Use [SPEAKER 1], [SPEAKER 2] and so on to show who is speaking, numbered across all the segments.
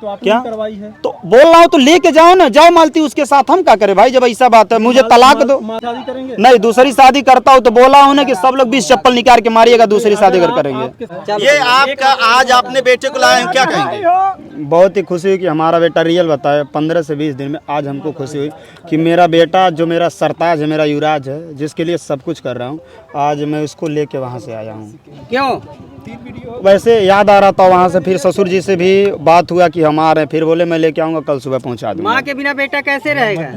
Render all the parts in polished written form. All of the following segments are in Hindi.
[SPEAKER 1] तो आपने
[SPEAKER 2] क्या
[SPEAKER 1] करवाई है?
[SPEAKER 2] तो बोल रहा हूँ तो लेके जाओ ना, जाओ मालती उसके साथ, हम क्या करें भाई जब ऐसा बात है। मुझे तलाक दो।
[SPEAKER 1] शादी करेंगे?
[SPEAKER 2] नहीं, दूसरी शादी करता हूँ तो बोला हूँ ना कि सब लोग 20 चप्पल निकाल के मारिएगा दूसरी शादी अगर करेंगे।
[SPEAKER 3] ये आपका आज आपने बेटे को लाए हैं, क्या कहेंगे?
[SPEAKER 2] बहुत ही खुशी हुई कि हमारा बेटा रियल बताए 15 से 20 दिन में आज हमको खुशी हुई कि मेरा बेटा जो मेरा सरताज है, मेरा युवराज है, जिसके लिए सब कुछ कर रहा हूँ, आज मैं उसको लेके वहाँ से आया हूँ।
[SPEAKER 4] क्यों?
[SPEAKER 2] वैसे याद आ रहा था वहाँ से, फिर ससुर जी से भी बात हुआ कि हम आ रहे हैं, फिर बोले मैं लेके आऊँगा, कल सुबह पहुँचा दूँगा।
[SPEAKER 4] माँ के बिना बेटा कैसे रहेगा?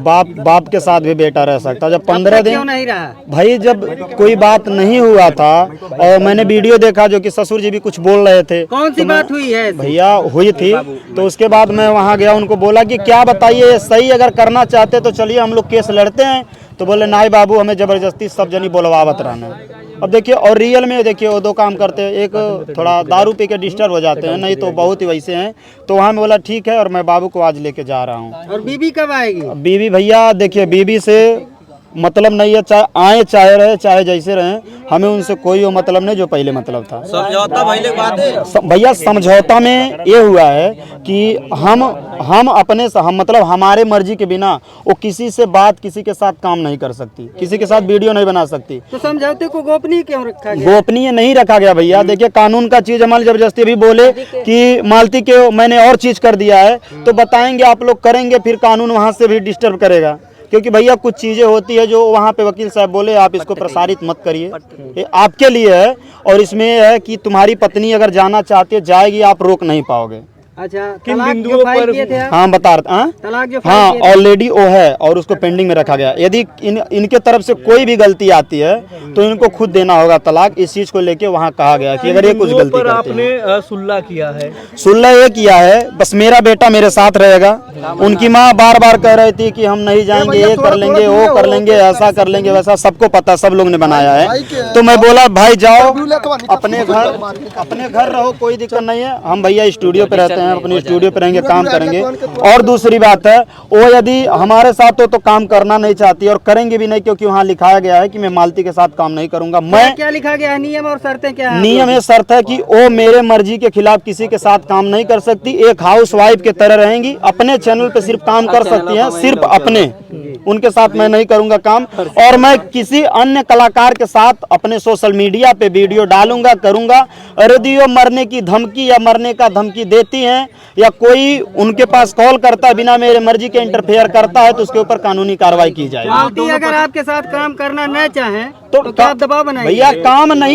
[SPEAKER 2] बाप के साथ भी बेटा रह सकता। जब 15 दिन
[SPEAKER 4] क्यों नहीं रहा
[SPEAKER 2] भाई, जब कोई बात नहीं हुआ था और मैंने वीडियो देखा जो कि ससुर जी भी कुछ बोल रहे थे।
[SPEAKER 4] कौन सी बात हुई है?
[SPEAKER 2] भैया हुई थी, तो उसके बाद मैं वहाँ गया, उनको बोला कि क्या बताइए, सही अगर करना चाहते तो चलिए हम लोग केस लड़ते हैं। तो बोले नहीं बाबू, हमें जबरदस्ती सब जनी बोलवावत रहना है। अब देखिए, और रियल में देखिए वो 2 काम करते हैं, एक थोड़ा दारू पी के डिस्टर्ब हो जाते हैं, नहीं तो बहुत ही वैसे हैं। तो वहाँ में बोला ठीक है, और मैं बाबू को आज लेके जा रहा हूँ।
[SPEAKER 4] और बीबी कब आएगी?
[SPEAKER 2] बीबी भैया देखिए, बीबी से मतलब नहीं है, चाहे आए चाहे रहे, चाहे जैसे रहे, हमें उनसे कोई वो मतलब नहीं जो पहले मतलब था।
[SPEAKER 3] समझौता भाई लोग बात है
[SPEAKER 2] भैया, समझौता में ये हुआ है कि हम अपने हम मतलब हमारे मर्जी के बिना वो किसी से बात, किसी के साथ काम नहीं कर सकती, किसी के साथ वीडियो नहीं बना सकती।
[SPEAKER 4] तो समझौते को गोपनीय क्यों रखा गया?
[SPEAKER 2] गोपनीय नहीं रखा गया भैया। देखिए, कानून का चीज हमारी जबरदस्ती भी बोले कि मालती के मैंने और चीज कर दिया है तो बताएंगे, आप लोग करेंगे, फिर कानून वहाँ से भी डिस्टर्ब करेगा। क्योंकि भैया कुछ चीज़ें होती है जो वहाँ पे वकील साहब बोले आप इसको प्रसारित मत करिए, ये आपके लिए है, और इसमें है कि तुम्हारी पत्नी अगर जाना चाहती है जाएगी, आप रोक नहीं पाओगे।
[SPEAKER 4] अच्छा, तलाक जो फाइल किए थे आप?
[SPEAKER 2] हाँ बता रहे हैं,
[SPEAKER 4] तलाक जो
[SPEAKER 2] हाँ
[SPEAKER 4] फाइल किए थे?
[SPEAKER 2] ऑलरेडी वो है और उसको पेंडिंग में रखा गया। यदि इनके तरफ से कोई भी गलती आती है तो इनको खुद देना होगा तलाक। इस चीज को लेके वहाँ कहा गया कि अगर ये कुछ गलती करते हैं।
[SPEAKER 1] आपने सुलह किया है?
[SPEAKER 2] सुलह ये किया है, बस मेरा बेटा मेरे साथ रहेगा। उनकी माँ बार बार कह रही थी कि हम नहीं जाएंगे, ये कर लेंगे, वो कर लेंगे, ऐसा कर लेंगे, वैसा सबको पता, सब लोग ने बनाया है। तो मैं बोला भाई जाओ अपने घर रहो, कोई दिक्कत नहीं है। हम भैया स्टूडियो पे रहते हैं, अपने स्टूडियो पे रहेंगे, काम करेंगे। और दूसरी बात है, वो यदि हमारे साथ हो तो काम करना नहीं चाहती और करेंगे भी नहीं, क्योंकि वहाँ लिखाया गया है कि मैं मालती के साथ काम नहीं करूंगा। मैं
[SPEAKER 4] क्या लिखा गया है? नियम और शर्तें क्या है?
[SPEAKER 2] नियम ये शर्त है कि वो मेरे मर्जी के खिलाफ किसी के साथ काम नहीं कर सकती, एक हाउस वाइफ के तरह रहेंगी, अपने चैनल पे सिर्फ काम कर सकती हैं, सिर्फ अपने, उनके साथ मैं नहीं करूंगा काम। और मैं किसी अन्य कलाकार के साथ अपने सोशल मीडिया पे वीडियो डालूंगा, करूंगा। यदि वो मरने की धमकी या मरने का धमकी देती हैं या कोई उनके पास कॉल करता है बिना मेरे मर्जी के इंटरफेयर करता है तो उसके ऊपर कानूनी कार्रवाई की जाएगी।
[SPEAKER 4] मालती अगर आपके साथ काम करना न चाहे तो क्या आप दबाव बनाएंगे?
[SPEAKER 2] भैया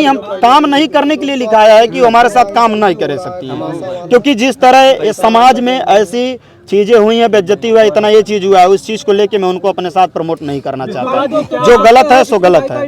[SPEAKER 2] हम काम नहीं करने के लिए लिखाया है कि वो हमारे साथ काम नहीं कर सकती है, क्योंकि जिस तरह समाज में ऐसी चीजें हुई हैं, बेइज्जती हुआ, इतना ये चीज हुआ है, उस चीज को लेके मैं उनको अपने साथ प्रमोट नहीं करना चाहता। जो गलत है सो गलत है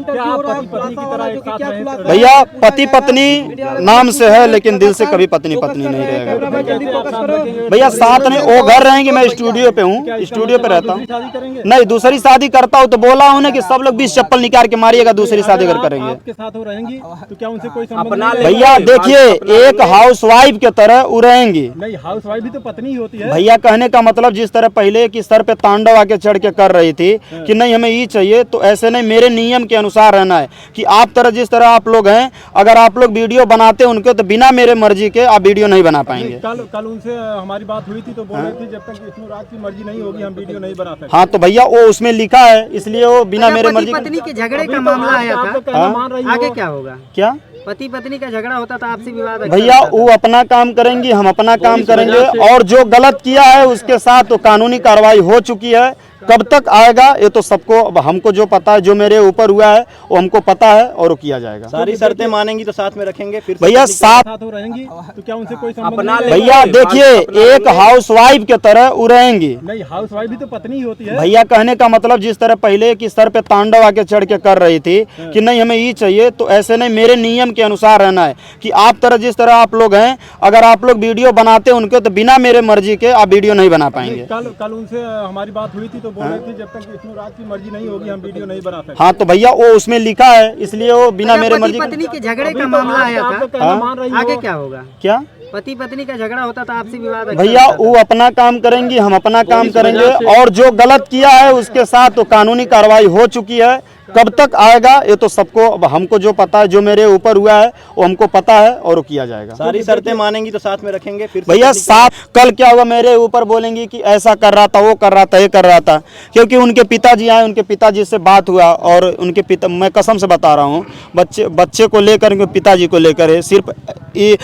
[SPEAKER 2] भैया। पति पत्नी नाम से है लेकिन दिल से कभी पत्नी पत्नी नहीं रहेगा भैया। साथ में वो घर रहेंगे, मैं स्टूडियो पे हूँ, स्टूडियो पे रहता हूँ। नहीं, दूसरी शादी करता हूँ तो बोला हूँ ना कि सब लोग 20 चप्पल निकाल के मारिएगा दूसरी शादी अगर करेंगे।
[SPEAKER 1] तो क्या उनसे कोई संबंध?
[SPEAKER 2] भैया देखिए, एक हाउस वाइफ के तरह वो रहेंगी।
[SPEAKER 1] नहीं, हाउस वाइफ भी तो पत्नी होती है
[SPEAKER 2] भैया। कहने का मतलब जिस तरह पहले की सर पे तांडव आके चढ़ के कर रही थी कि नहीं हमें ये चाहिए, तो ऐसे नहीं, मेरे नियम के अनुसार रहना है कि आप तरह जिस तरह आप लोग हैं, अगर आप लोग वीडियो बनाते उनके तो बिना मेरे मर्जी के आप वीडियो नहीं बना पाएंगे।
[SPEAKER 1] कल उनसे हमारी बात हुई थी तो बोल रहे थे जब तक विष्णु राज की मर्जी नहीं होगी हम वीडियो नहीं बना सकते।
[SPEAKER 2] हाँ तो भैया वो उसमें लिखा है, इसलिए वो बिना मेरे मर्जी।
[SPEAKER 4] पत्नी के झगड़े का मामला आया था, आगे क्या होगा?
[SPEAKER 2] क्या
[SPEAKER 4] पति पत्नी का झगड़ा होता था, आपसी विवाद?
[SPEAKER 2] भैया वो अपना काम करेंगी, हम अपना काम करेंगे, और जो गलत किया है उसके साथ तो कानूनी कार्रवाई हो चुकी है। कब तक आएगा ये तो सबको, हमको जो पता है, जो मेरे ऊपर हुआ है वो हमको पता है और वो किया जाएगा।
[SPEAKER 3] सारी शर्तें मानेंगी तो साथ में रखेंगे फिर
[SPEAKER 2] भैया। साथ
[SPEAKER 1] रहेंगी तो क्या उनसे कोई संबंध?
[SPEAKER 2] भैया देखिए, एक हाउस वाइफ के तरह वो रहेंगी।
[SPEAKER 1] नहीं, हाउस वाइफ भी तो पत्नी होती है
[SPEAKER 2] भैया। कहने का मतलब जिस तरह पहले की सर पे तांडव आके चढ़ के कर रही थी कि नहीं हमें ये चाहिए, तो ऐसे नहीं, मेरे नियम के अनुसार रहना है कि आप तरह जिस तरह आप लोग हैं, अगर आप लोग वीडियो बनाते उनके तो बिना मेरे मर्जी के आप वीडियो नहीं बना पाएंगे।
[SPEAKER 1] कल उनसे हमारी बात हुई थी तो बोल रहे थे जब तक विष्णु राज की मर्जी नहीं होगी हम वीडियो नहीं बना सकते।
[SPEAKER 2] हाँ तो भैया वो उसमें लिखा है, इसलिए वो बिना मेरे मर्जी।
[SPEAKER 4] पत्नी के झगड़े का मामला आया था, आगे क्या होगा?
[SPEAKER 2] क्या
[SPEAKER 4] पति पत्नी का झगड़ा होता था, आपसी विवाद अक्सर
[SPEAKER 2] भैया
[SPEAKER 4] होता था।
[SPEAKER 2] वो अपना काम करेंगी, हम अपना काम करेंगे, और जो गलत किया है उसके साथ तो कानूनी कार्रवाई हो चुकी है। कब तक आएगा ये तो सबको, अब हमको जो पता है, जो मेरे ऊपर हुआ है वो हमको पता है और वो किया जाएगा।
[SPEAKER 3] सारी शर्तें मानेंगी तो साथ में रखेंगे फिर से
[SPEAKER 2] भैया साथ कल क्या हुआ, मेरे ऊपर बोलेंगी कि ऐसा कर रहा था, वो कर रहा था, ये कर रहा था, क्योंकि उनके पिताजी आए, उनके पिताजी से बात हुआ, और उनके पिता, मैं कसम से बता रहा हूँ, बच्चे को लेकर, उनके पिताजी को लेकर है, सिर्फ ये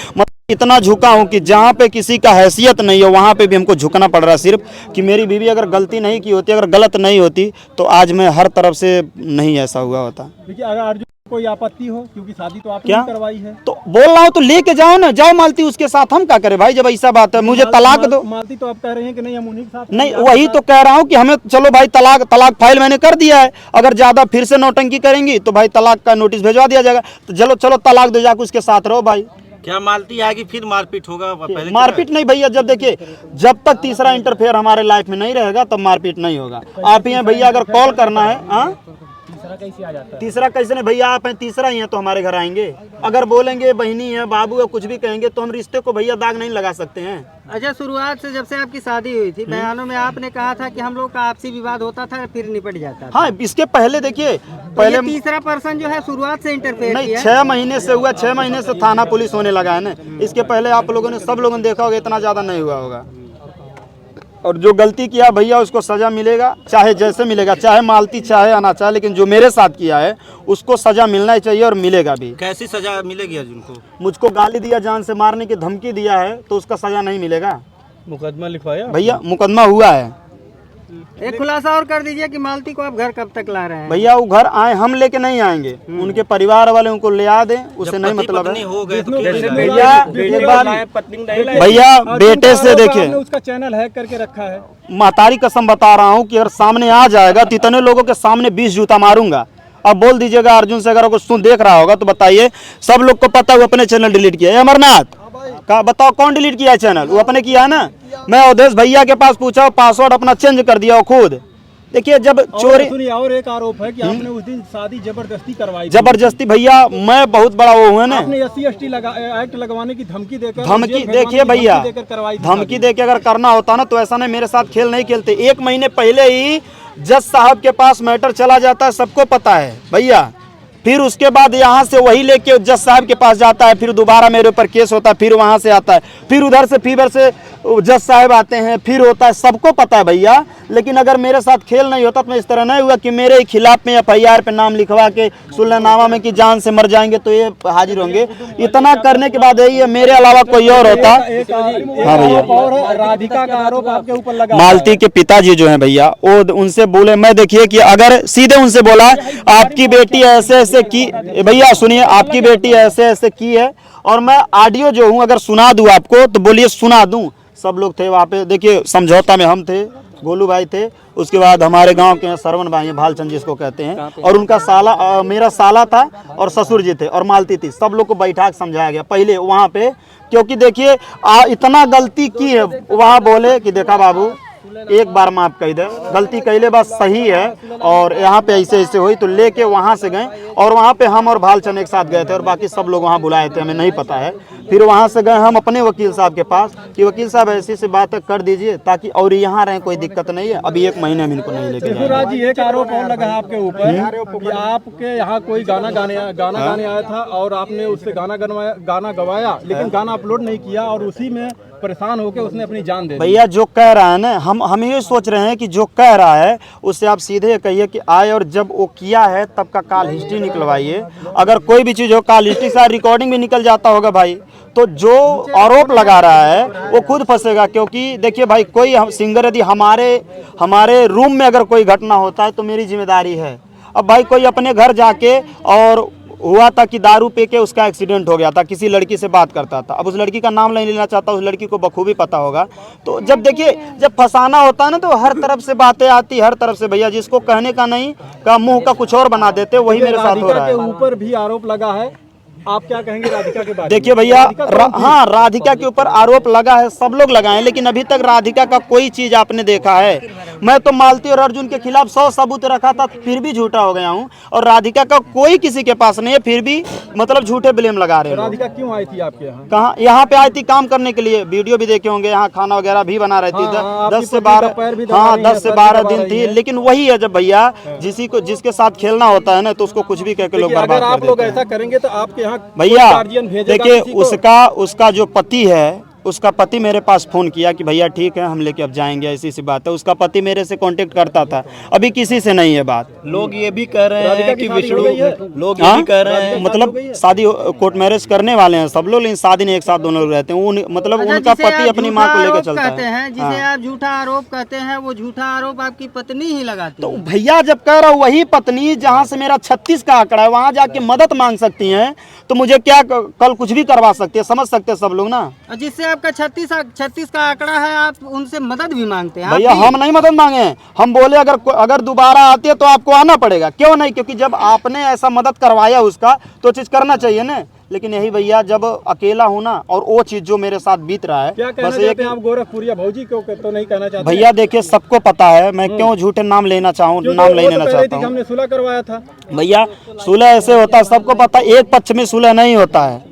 [SPEAKER 2] इतना झुका हूँ कि जहाँ पे किसी का हैसियत नहीं है वहाँ पे भी हमको झुकना पड़ रहा है, सिर्फ कि मेरी बीवी अगर गलती नहीं की होती, अगर गलत नहीं होती तो आज मैं हर तरफ से नहीं ऐसा हुआ होता।
[SPEAKER 1] देखिए अगर अर्जुन को कोई आपत्ति हो, क्योंकि शादी तो आपने
[SPEAKER 2] क्या
[SPEAKER 1] करवाई है,
[SPEAKER 2] तो बोल रहा हूँ तो लेके जाओ ना, जाओ मालती उसके साथ, हम क्या करें भाई जब ऐसा बात है, मुझे तलाक दो।
[SPEAKER 1] मालती तो आप कह रहे हैं कि नहीं हम उन्हीं के साथ,
[SPEAKER 2] नहीं वही तो कह रहा हूँ कि हमें चलो भाई तलाक फाइल मैंने कर दिया है, अगर ज्यादा फिर से नौटंकी करेंगी तो भाई तलाक का नोटिस भिजवा दिया जाएगा, तो चलो तलाक दो, जाकर उसके साथ रहो भाई।
[SPEAKER 3] क्या मालती आएगी फिर मारपीट होगा? पहले
[SPEAKER 2] मारपीट नहीं भैया, जब देखिए जब तक तीसरा इंटरफेयर हमारे लाइफ में नहीं रहेगा तब मारपीट नहीं होगा। आप ही हैं भैया, अगर कॉल करना है, हाँ तीसरा कैसे नहीं भैया, आप हैं तीसरा ही है तो हमारे घर आएंगे, अगर बोलेंगे बहनी है बाबू है कुछ भी कहेंगे तो हम रिश्ते को भैया दाग नहीं लगा सकते हैं।
[SPEAKER 4] अच्छा, शुरुआत से जब से आपकी शादी हुई थी, बयानों में आपने कहा था कि हम लोग का आपसी विवाद होता था फिर निपट जाता था।
[SPEAKER 2] हाँ इसके पहले देखिए,
[SPEAKER 4] तो
[SPEAKER 2] पहले
[SPEAKER 4] ये तीसरा पर्सन जो है शुरुआत से इंटरफेयर
[SPEAKER 2] नहीं,
[SPEAKER 4] किया।
[SPEAKER 2] 6 महीने से हुआ, 6 महीने से थाना पुलिस होने लगा है ना, इसके पहले आप लोगों ने, सब लोगों ने देखा होगा, इतना ज्यादा नहीं हुआ होगा। और जो गलती किया भैया उसको सजा मिलेगा, चाहे जैसे मिलेगा, चाहे मालती चाहे आना चाहे, लेकिन जो मेरे साथ किया है उसको सजा मिलना ही चाहिए और मिलेगा भी।
[SPEAKER 3] कैसी सजा मिलेगी अर्जुन को?
[SPEAKER 2] मुझको गाली दिया, जान से मारने की धमकी दिया है तो उसका सजा नहीं मिलेगा।
[SPEAKER 1] मुकदमा लिखवाया
[SPEAKER 2] भैया मुकदमा हुआ है।
[SPEAKER 4] एक खुलासा और कर दीजिए कि मालती को आप घर कब तक ला रहे हैं?
[SPEAKER 2] भैया वो घर आए, हम लेके नहीं आएंगे, उनके परिवार वाले उनको ले आ दें, उसे नहीं मतलब है।
[SPEAKER 3] हो गए तो क्या
[SPEAKER 2] भैया एक बार, भैया बेटे से देखिए,
[SPEAKER 1] उसका चैनल हैक करके रखा है।
[SPEAKER 2] महतारी कसम बता रहा हूँ कि अगर सामने आ जाएगा तो इतने लोगों के सामने 20 जूता मारूंगा। अब बोल दीजिएगा अर्जुन से, अगर कुछ देख रहा होगा तो बताइए, सब लोग को पता है वो अपने चैनल डिलीट किया है। अमरनाथ का बताओ कौन डिलीट किया है चैनल? वो अपने किया है ना। मैं अवधेश भैया के पास पूछा, पासवर्ड अपना चेंज कर दिया वो खुद। देखिए जब चोरी,
[SPEAKER 1] सुनिए और एक आरोप है कि आपने उस दिन शादी जबरदस्ती करवाई।
[SPEAKER 2] जबरदस्ती भैया, मैं बहुत बड़ा वो हूँ ना,
[SPEAKER 1] आपने SC/ST एक्ट लगवाने की धमकी देकर,
[SPEAKER 2] धमकी देखिए भैया, धमकी देके अगर करना होता ना तो ऐसा नहीं, मेरे साथ खेल नहीं खेलते। 1 महीने पहले ही जज साहब के पास मैटर चला जाता है, सबको पता है भैया। फिर उसके बाद यहाँ से वही लेके जज साहब के पास जाता है, फिर दोबारा मेरे ऊपर केस होता है, फिर वहाँ से आता है, फिर उधर से फीवर से जज साहब आते हैं, फिर होता है, सबको पता है भैया। लेकिन अगर मेरे साथ खेल नहीं होता तो मैं इस तरह नहीं हुआ कि मेरे खिलाफ में FIR पे नाम लिखवा के सुलहनामा में कि जान से मर जाएंगे तो ये हाजिर होंगे। इतना करने के बाद यही है, मेरे अलावा कोई और होता। हाँ भैया,
[SPEAKER 1] और राधिका का आरोप आपके ऊपर लगा।
[SPEAKER 2] मालती के पिताजी जो हैं भैया, वो उनसे बोले, मैं देखिए कि अगर सीधे उनसे बोला आपकी बेटी ऐसे ऐसे की, भैया सुनिए, आपकी बेटी ऐसे ऐसे की है, और मैं ऑडियो जो हूँ अगर सुना दूं आपको तो बोलिए सुना दूं। सब लोग थे वहाँ पे, देखिए समझौता में हम थे, गोलू भाई थे, उसके बाद हमारे गांव के सरवन भाई हैं, भालचंद जिसको कहते हैं, और उनका साला, मेरा साला था और ससुर जी थे और मालती थी। सब लोग को बैठा के समझाया गया पहले वहाँ पे, क्योंकि देखिए इतना गलती की है। वहाँ बोले कि देखा बाबू एक बार माफ कर दे, गलती कैले बात सही है, और यहाँ पे ऐसे ऐसे हुई, तो लेके वहाँ से गए, और वहाँ पे हम और भालचंद एक साथ गए थे, और बाकी सब लोग वहाँ बुलाए थे, हमें नहीं पता है। फिर वहाँ से गए हम अपने वकील साहब के पास कि वकील साहब ऐसी ऐसी बात कर दीजिए ताकि और यहाँ रहे, कोई दिक्कत नहीं है। अभी 1 महीने में इनको नहीं लेके
[SPEAKER 1] शिवराज जी, एक आरोप और लगा है आपके ऊपर कि आपके यहाँ कोई गाना गाने आया था और आपने उससे गाना गवाया, लेकिन गाना अपलोड नहीं किया, और उसी में परेशान होकर उसने अपनी जान दे दी।
[SPEAKER 2] भैया जो कह रहा है ना, हम ये सोच रहे हैं कि जो कह रहा है उससे आप सीधे कहिए कि आए, और जब वो किया है तब का कॉल हिस्ट्री निकलवाइए। अगर कोई भी चीज़ हो, कॉल हिस्ट्री से रिकॉर्डिंग भी निकल जाता होगा भाई, तो जो आरोप लगा रहा है वो खुद फंसेगा। क्योंकि देखिए भाई, कोई सिंगर यदि हमारे रूम में अगर कोई घटना होता है तो मेरी जिम्मेदारी है। अब भाई कोई अपने घर जाके, और हुआ था कि दारू पी के उसका एक्सीडेंट हो गया था, किसी लड़की से बात करता था, अब उस लड़की का नाम नहीं लेना चाहता, उस लड़की को बखूबी पता होगा। तो जब देखिए जब फंसाना होता है ना तो हर तरफ से बातें आती, हर तरफ से भैया, जिसको कहने का नहीं का मुंह का कुछ और बना देते, वही मेरे साथ हो रहा है।
[SPEAKER 1] ऊपर भी आरोप लगा है, आप क्या कहेंगे राधिका के बारे में?
[SPEAKER 2] देखिए भैया, हाँ राधिका के ऊपर आरोप लगा है, सब लोग लगाए, लेकिन अभी तक राधिका का कोई चीज आपने देखा है? मैं तो मालती और अर्जुन के खिलाफ 100 सबूत रखा था, फिर भी झूठा हो गया हूँ। और राधिका का कोई किसी के पास नहीं है, फिर भी मतलब झूठे ब्लेम लगा रहे हैं।
[SPEAKER 1] राधिका क्यों आई थी आपके यहाँ?
[SPEAKER 2] कहाँ? यहाँ पे आई थी काम करने के लिए, वीडियो भी देखे होंगे, यहाँ खाना वगैरह भी बना रही थी। 10 से 12 दिन थी। लेकिन वही है, जब भैया जिसके साथ खेलना होता है ना, तो उसको कुछ भी कहकर लोग बर्बाद कर देते हैं।
[SPEAKER 1] अगर आप लोग ऐसा करेंगे तो आपके यहाँ
[SPEAKER 2] भैया
[SPEAKER 1] गार्जियन भेजेगा
[SPEAKER 2] देखिए,
[SPEAKER 1] किसी को?
[SPEAKER 2] उसका जो पति है, उसका पति मेरे पास फोन किया कि भैया ठीक है हम लेके अब जाएंगे, ऐसी सी बात है। उसका पति मेरे से कांटेक्ट करता था, अभी किसी से नहीं है बात।
[SPEAKER 3] लोग ये भी कह रहे हैं कि विष्णु, लोग ये
[SPEAKER 2] हाँ?
[SPEAKER 3] भी कह रहे हैं
[SPEAKER 2] मतलब शादी कोर्ट मैरिज करने वाले हैं सब लोग, लेकिन शादी नहीं एक साथ दोनों लोग रहते हैं। मतलब उनका पति अपनी माँ को लेकर चलता है।
[SPEAKER 4] जिसे आप झूठा आरोप कहते हैं, वो झूठा आरोप आपकी पत्नी ही लगाती
[SPEAKER 2] तो
[SPEAKER 4] है।
[SPEAKER 2] भैया जब कह रहा हूँ वही पत्नी जहाँ से मेरा 36 का आंकड़ा है, वहाँ जाके मदद मांग सकती हैं, तो मुझे क्या कल कुछ भी करवा सकते हैं, समझ सकते हैं सब लोग ना।
[SPEAKER 4] जिससे आपका 36 का आंकड़ा है, आप उनसे मदद भी मांगते हैं?
[SPEAKER 2] भैया हम नहीं मदद मांगे हैं, हम बोले अगर दोबारा आती है तो आपको आना पड़ेगा। क्यों नहीं? क्योंकि जब आपने ऐसा मदद करवाया उसका, तो चीज करना चाहिए ना। लेकिन यही भैया, जब अकेला हूँ ना, और वो चीज जो मेरे साथ बीत रहा है,
[SPEAKER 1] क्या कहना चाहते हैं आप गोरखपुरिया भौजी को? तो नहीं कहना चाहते
[SPEAKER 2] भैया देखिए, सबको पता है मैं क्यों झूठे नाम लेना चाहूँ, नाम नहीं लेना चाहता हूँ।
[SPEAKER 1] हमने सुलह करवाया था
[SPEAKER 2] भैया, सुलह ऐसे होता है, सबको पता, एक पक्ष में सुलह नहीं होता है।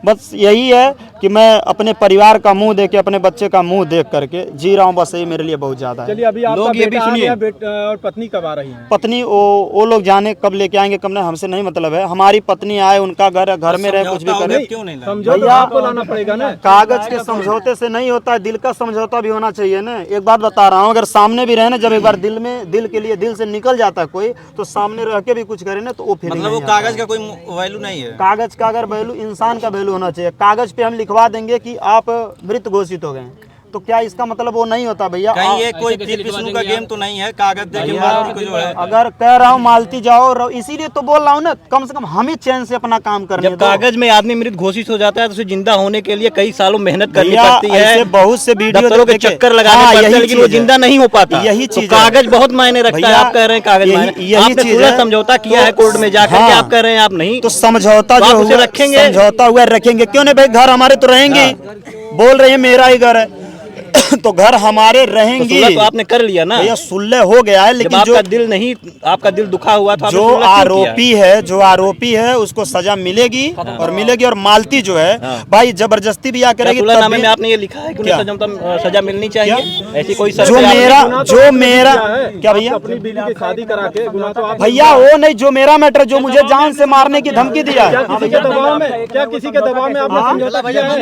[SPEAKER 2] बस यही है कि मैं अपने परिवार का मुंह देख के, अपने बच्चे का मुंह देख करके जी रहा हूँ, बस यही मेरे लिए बहुत ज्यादा है।
[SPEAKER 1] चलिए, अभी आपका बेटा आ गया, और पत्नी कब आ रही है?
[SPEAKER 2] पत्नी वो लोग जाने कब लेके आएंगे कब नहीं, हमसे नहीं मतलब है। हमारी पत्नी आए, उनका घर में रहे, कुछ भी करे,
[SPEAKER 1] समझौता आपको लाना पड़ेगा ना।
[SPEAKER 2] कागज के समझौते से नहीं होता है, दिल का समझौता भी होना चाहिए ना। एक बात बता रहा हूँ, अगर सामने भी रहे ना, जब एक बार दिल के लिए दिल से निकल जाता है कोई, तो सामने रह के भी कुछ करे ना, तो वो फिर
[SPEAKER 3] मतलब वो कागज का कोई वैल्यू नहीं है।
[SPEAKER 2] कागज का अगर वैल्यू, इंसान का वैल्यू होना चाहिए। कागज पे हम लिखवा देंगे कि आप मृत घोषित हो गए, तो क्या इसका मतलब वो नहीं होता भैया?
[SPEAKER 3] कहीं ये कोई विष्णु का गेम तो नहीं है, कागज देके मालती को जो है।
[SPEAKER 2] अगर कह रहा हूँ मालती जाओ, इसीलिए तो बोल रहा हूँ ना, कम से कम हमें चैन से अपना काम करने
[SPEAKER 3] जब कागज में आदमी मृत घोषित हो जाता है, तो उसे जिंदा होने के लिए कई सालों मेहनत करनी
[SPEAKER 2] भैया,
[SPEAKER 3] पड़ती है,
[SPEAKER 2] ऐसे बहुत से वीडियो
[SPEAKER 3] के चक्कर लगाने पड़ते हैं, लेकिन वो जिंदा नहीं हो पाता।
[SPEAKER 2] यही चीज,
[SPEAKER 3] कागज बहुत मायने रखता है। आप कह रहे हैं कागज मायने, आपने सुलह समझौता किया है कोर्ट में जाकर के, आप कह रहे हैं आप नहीं,
[SPEAKER 2] तो समझौता जो हुआ
[SPEAKER 3] रखेंगे,
[SPEAKER 2] समझौता हुआ रखेंगे। क्यों नहीं भाई, घर हमारे तो रहेंगे। बोल रहे हैं मेरा ही घर है तो घर हमारे रहेंगी।
[SPEAKER 3] तो आपने कर लिया ना
[SPEAKER 2] भैया, सुलह हो गया है, लेकिन
[SPEAKER 3] आपका दिल नहीं, आपका दिल दुखा हुआ था,
[SPEAKER 2] जो आरोपी है उसको सजा मिलेगी, और मालती जो है भाई जबरदस्ती भी आकर
[SPEAKER 3] सुलहनामे में आपने ये लिखा है कि उन्हें सजा मिलनी चाहिए, ऐसी कोई
[SPEAKER 2] जो मेरा क्या भैया,
[SPEAKER 1] अपनी बीवी की शादी करा के गुनाह तो आप
[SPEAKER 2] भैया वो नहीं, जो मेरा मैटर, जो मुझे जान से मारने की धमकी दिया है,
[SPEAKER 1] किसी के दबाव में, क्या किसी के दबाव में आपने समझौता किया है?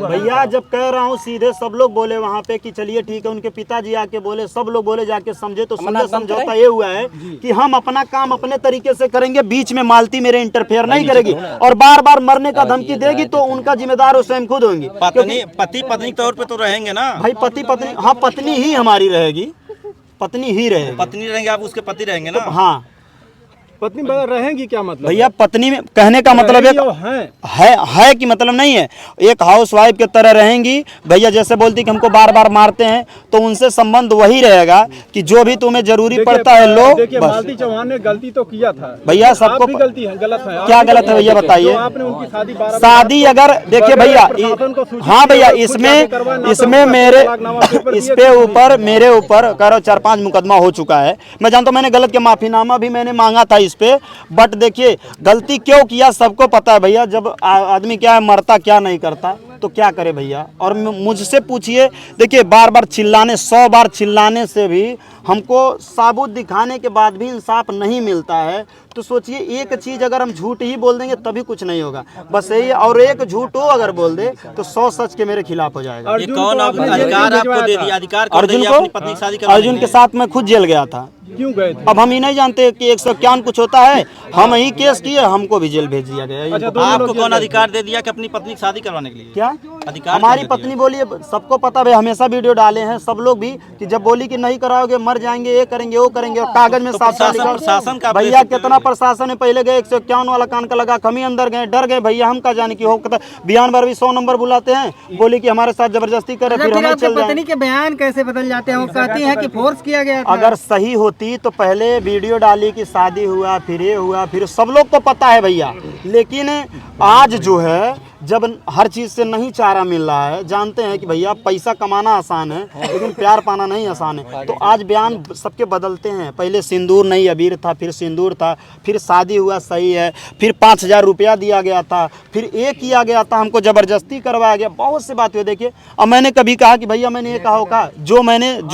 [SPEAKER 2] भैया जब कह रहा हूँ, सीधे सब लोग बोले वहाँ पे कि चलिए ठीक है, उनके पिताजी आके बोले, सब लोग बोले जाके समझे, तो सीधे समझौता ये हुआ है कि हम अपना काम अपने तरीके से करेंगे, बीच में मालती मेरे इंटरफेयर नहीं करेगी, और बार बार मरने का धमकी देगी तो उनका जिम्मेदार वो स्वयं खुद होंगी।
[SPEAKER 3] पति पत्नी तौर पे तो रहेंगे ना
[SPEAKER 2] भाई, पति पत्नी, हाँ पत्नी ही हमारी रहेगी, पत्नी ही रहेगी।
[SPEAKER 3] पत्नी रहेंगे, आप उसके पति रहेंगे ना।
[SPEAKER 2] हाँ,
[SPEAKER 1] पत्नी रहेंगी क्या मतलब?
[SPEAKER 2] भैया पत्नी में कहने का मतलब है कि मतलब नहीं है, एक हाउस वाइफ के तरह रहेंगी। भैया जैसे बोलती कि हमको बार बार मारते हैं, तो उनसे संबंध वही रहेगा कि जो भी तुम्हें जरूरी पड़ता है लो।
[SPEAKER 1] देखिए, मालती चौहान ने गलती तो किया था
[SPEAKER 2] भैया, सबको
[SPEAKER 1] गलती है, गलत है।
[SPEAKER 2] क्या गलत है भैया बताइए?
[SPEAKER 1] आपने उनकी
[SPEAKER 2] शादी अगर देखिए भैया, हाँ भैया, इसमें मेरे मेरे ऊपर कह रहा 4-5 मुकदमा हो चुका है। मैं जानता हूँ, मैंने गलत के माफीनामा भी मैंने मांगा था इस पे, बट देखिए गलती क्यों किया सबको पता है भैया। जब आदमी क्या है, मरता क्या नहीं करता, तो क्या करे भैया। और मुझसे पूछिए, देखिए बार बार चिल्लाने, 100 बार चिल्लाने से भी हमको साबुत दिखाने के बाद भी इंसाफ नहीं मिलता है। तो सोचिए, एक चीज अगर हम झूठ ही बोल देंगे तभी कुछ नहीं होगा, बस यही। और एक झूठ हो अगर बोल दे तो 100 सच के मेरे खिलाफ हो जाएगा।
[SPEAKER 3] कौन अधिकार आपको दे दिया? अधिकार
[SPEAKER 2] अर्जुन को, अर्जुन के साथ मैं खुद जेल गया था।
[SPEAKER 1] क्यों गए थे?
[SPEAKER 2] अब हम ही नहीं जानते कि 151 कुछ होता है, हम ही केस किए, हमको भी जेल भेज दिया गया।
[SPEAKER 3] आपको कौन अधिकार दे दिया कि अपनी पत्नी की शादी करवाने के लिए?
[SPEAKER 2] क्या
[SPEAKER 3] अधिकार?
[SPEAKER 2] हमारी पत्नी बोली, सबको पता है, हमेशा वीडियो डाले हैं सब लोग भी, कि जब बोली कि नहीं कराओगे मर जाएंगे, ये करेंगे वो करेंगे, और कागज में साफ साफ लिखा। भैया कितना प्रशासन में पहले गए, 151 वाला कान का लगा, हम ही अंदर गए, डर गए भैया, हम का जाने की हो। बयान बार भी 100 नंबर बुलाते हैं, बोली कि हमारे साथ जबरदस्ती करे, फिर हमें चल जाए।
[SPEAKER 4] पत्नी के बयान कैसे बदल जाते हैं? वो कहती है कि फोर्स किया गया था।
[SPEAKER 2] अगर सही होती तो पहले वीडियो डाली कि शादी हुआ, फिर ये हुआ, फिर सब लोग को पता है भैया। लेकिन आज जो है जब हर चीज़ से नहीं चारा मिल रहा है, जानते हैं कि भैया पैसा कमाना आसान है लेकिन प्यार पाना नहीं आसान है। तो आज बयान सबके बदलते हैं, पहले सिंदूर नहीं अबीर था, फिर सिंदूर था, फिर शादी हुआ सही है, फिर 5,000 रुपया दिया गया था, फिर ये किया गया था, हमको ज़बरदस्ती करवाया गया, बहुत से बात हुई। देखिए अब मैंने कभी कहा कि भैया मैंने ये कहा होगा, जो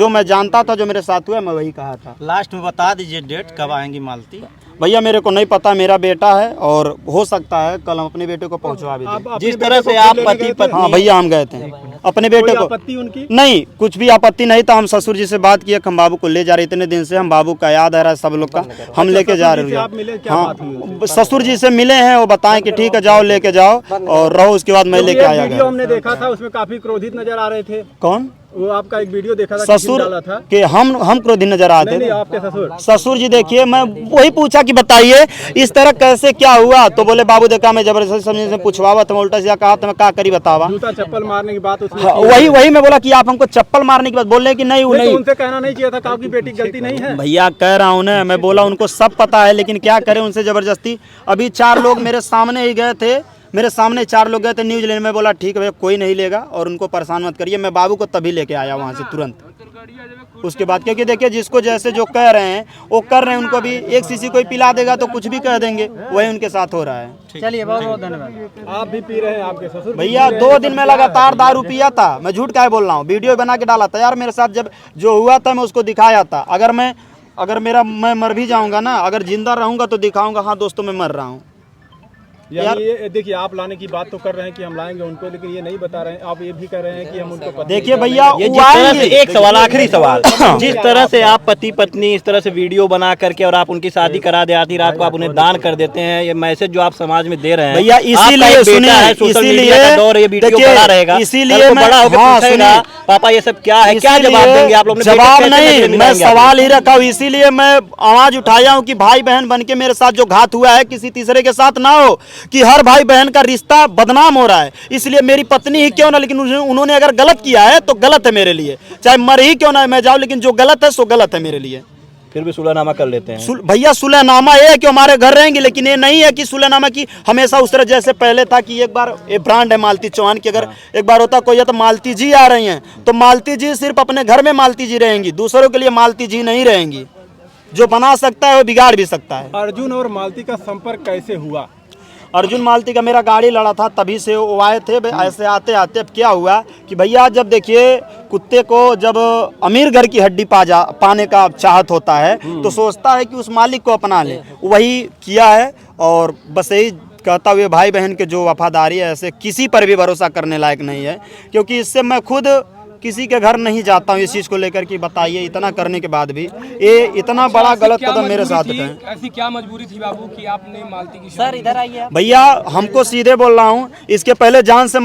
[SPEAKER 2] मैं जानता था, जो मेरे साथ हुआ मैं वही कहा था।
[SPEAKER 3] लास्ट में बता दीजिए डेट कब आएंगी मालती।
[SPEAKER 2] भैया मेरे को नहीं पता, मेरा बेटा है और हो सकता है कल हम अपने बेटे को पहुंचवा भी दें।
[SPEAKER 3] जिस तरह से आप पति पत्नी,
[SPEAKER 2] हाँ भैया हम गए थे अपने बेटे को,
[SPEAKER 1] आपत्ति उनकी
[SPEAKER 2] नहीं कुछ भी आपत्ति नहीं था। हम ससुर जी से बात किए कि हम बाबू को ले जा रहे, इतने दिन से हम बाबू का याद आ रहा है सब लोग का, हम लेके जा रहे हैं। हाँ ससुर जी से मिले हैं, वो बताएं कि ठीक है जाओ लेके जाओ और रहो, उसके बाद मैं लेके आया गया।
[SPEAKER 1] हमने देखा था उसमें काफी क्रोधित नजर आ रहे थे।
[SPEAKER 2] कौन?
[SPEAKER 1] वो आपका एक वीडियो देखा था,
[SPEAKER 2] ससुर
[SPEAKER 1] डाला था
[SPEAKER 2] कि हम क्रोधी नजर आते
[SPEAKER 1] नहीं,
[SPEAKER 2] थे।
[SPEAKER 1] आपके ससुर
[SPEAKER 2] ससुर जी देखिए, मैं वही पूछा कि बताइए इस तरह कैसे क्या हुआ, तो बोले बाबू देखा मैं जबरदस्ती समझे से पूछवावा तो उल्टा सीधा कहा तो मैं क्या करी बतावा।
[SPEAKER 1] जूता चप्पल मारने की बात उसने
[SPEAKER 2] हाँ, वही मैं बोला कि आप हमको चप्पल मारने की बात बोल रहे कि नहीं
[SPEAKER 1] तो उनसे कहना नहीं चाहिए था कि आपकी बेटी की गलती नहीं है।
[SPEAKER 2] भैया कह रहा हूँ ना, मैं बोला उनको सब पता है लेकिन क्या करें उनसे जबरदस्ती। अभी 4 लोग मेरे सामने ही गए थे, मेरे सामने 4 लोग गए थे न्यूज लेने में, बोला ठीक है भैया कोई नहीं लेगा और उनको परेशान मत करिए। मैं बाबू को तभी लेके आया वहाँ से तुरंत उसके बाद, क्योंकि देखिए जिसको जैसे जो कह रहे हैं वो कर रहे हैं, उनको भी एक शीशी कोई पिला देगा तो कुछ भी कह देंगे, वही उनके साथ हो रहा है।
[SPEAKER 4] चलिए बहुत बहुत धन्यवाद।
[SPEAKER 1] आप भी पी रहे हैं, आपके ससुर
[SPEAKER 2] भैया 2 दिन में लगातार दारू पिया था, मैं झूठ क्या बोल रहा हूँ, वीडियो बना के डाला था यार मेरे साथ, जब जो हुआ था मैं उसको दिखाया था। अगर मैं मर भी जाऊंगा ना, अगर जिंदा रहूंगा तो दिखाऊंगा हाँ दोस्तों मैं मर रहा हूँ।
[SPEAKER 1] यार ये देखिए आप लाने की बात तो कर रहे हैं कि हम लाएंगे उनको, लेकिन ये नहीं बता रहे हैं, आप ये भी कर रहे हैं कि हम उनको
[SPEAKER 2] देखिए भैया
[SPEAKER 3] ये जिस तरह से, एक सवाल आखिरी सवाल, जिस तरह से आप पति पत्नी इस तरह से वीडियो बना करके और आप उनकी शादी करा दे, आधी रात को आप उन्हें दान कर देते हैं, ये मैसेज जो आप समाज में दे रहे हैं
[SPEAKER 2] भैया, इसीलिए सुनिए, इसीलिए
[SPEAKER 3] बड़ा होकर पापा ये सब क्या है, क्या जवाब देंगे आप लोग?
[SPEAKER 2] जवाब नहीं, मैं सवाल ही रखा हूँ, इसीलिए मैं आवाज उठाया हूँ कि भाई बहन बन के मेरे साथ जो घात हुआ है किसी तीसरे के साथ ना हो, कि हर भाई बहन का रिश्ता बदनाम हो रहा है। इसलिए मेरी पत्नी ही क्यों ना, लेकिन उन्होंने अगर गलत किया है तो गलत है मेरे लिए, चाहे मर ही क्यों ना मैं जाऊं, लेकिन जो गलत है सो गलत है मेरे लिए।
[SPEAKER 3] फिर भी सुलहनामा कर लेते हैं
[SPEAKER 2] भैया। सुलहनामा ये है कि हमारे घर रहेंगे, लेकिन ये नहीं है कि सुलहनामा की हमेशा उस तरह जैसे पहले था कि एक बार ये ब्रांड है मालती चौहान की, अगर एक बार होता कोई तो मालती जी आ रही हैं तो मालती जी सिर्फ अपने घर में मालती जी रहेंगी, दूसरों के लिए मालती जी नहीं रहेंगी। जो बना सकता है वो बिगाड़ भी सकता है।
[SPEAKER 1] अर्जुन और मालती का संपर्क कैसे हुआ?
[SPEAKER 2] अर्जुन मालती का मेरा गाड़ी लड़ा था, तभी से वो आए थे। ऐसे आते आते अब क्या हुआ कि भैया जब देखिए कुत्ते को जब अमीर घर की हड्डी पाने का चाहत होता है तो सोचता है कि उस मालिक को अपना ले, वही किया है। और बस यही कहता हुए भाई बहन के जो वफादारी है, ऐसे किसी पर भी भरोसा करने लायक नहीं है, क्योंकि इससे मैं खुद किसी के घर नहीं जाता हूँ इस चीज़ को लेकर कि बताइए इतना करने के बाद भी ये इतना बड़ा गलत कदम मेरे साथ है।
[SPEAKER 5] ऐसी क्या मजबूरी थी बाबू कि आपने मालती की
[SPEAKER 4] सर इधर आइए।
[SPEAKER 2] भैया हमको सीधे बोल रहा हूँ, इसके पहले जान से